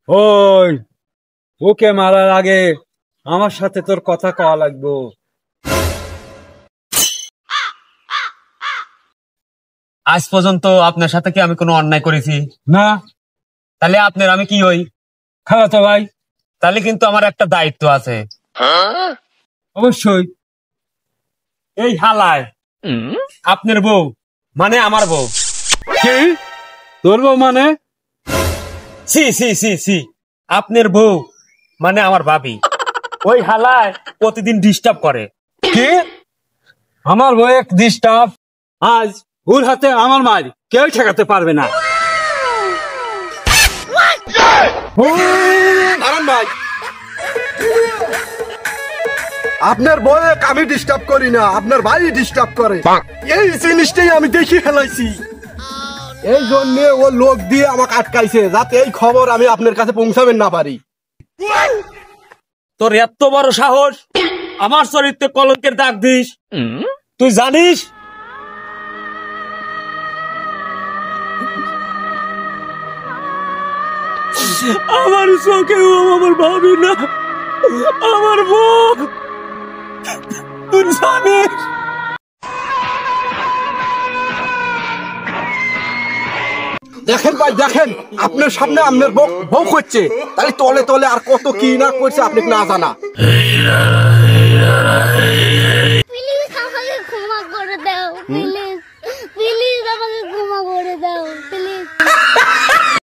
ওই ওকে মারার আগে আমার সাথে তোর কথা কওয়া লাগবো। আজ পর্যন্ত আপনার সাথে কি আমি কোনো অন্যায় করেছি? না। তাহলে আপনার আমি কি হই? খালাতো ভাই। তাহলে কিন্তু আমার একটা দায়িত্ব আছে। অবশ্যই। এই হালায় আপনার বউ মানে আমার বউ। কি? তোর বউ মানে? সি সি সি সি আপনার বউ মানে আমার ভাবি। ওই হালায় প্রতিদিন ডিস্টার্ব করে। কি? আমার বউ এক ডিস্টার্ব? আজ ওর হাতে আমার মার কেউ ঠেকাতে পারবে না। ভাই, আপনার বউকে আমি ডিস্টার্ব করি না, আপনার ভাই ডিস্টার্ব করে। এই জিনিসটাই আমি দেখি ফেলাইছি, এই জন্য ও লোক দিয়ে আমাকে আটকাইছে যাতে এই খবর আমি আপনার কাছে পৌঁছাবেন না পারি। তোর এত বড় সাহস আমার চরিত্রে কলঙ্কের দাগ দিস? তুই জানিস আমার চোখেও আমার ভাবি না আমার বউ। তুই জানিস দেখেন ভাই, দেখেন আপনার সামনে আপনার বউ করছে, তাহলে তলে তলে আর কত কি না করছে আপনি না জানা। প্লিজ আমাকে ক্ষমা করে দাও, প্লিজ প্লিজ আমাকে ক্ষমা করে দাও, প্লিজ।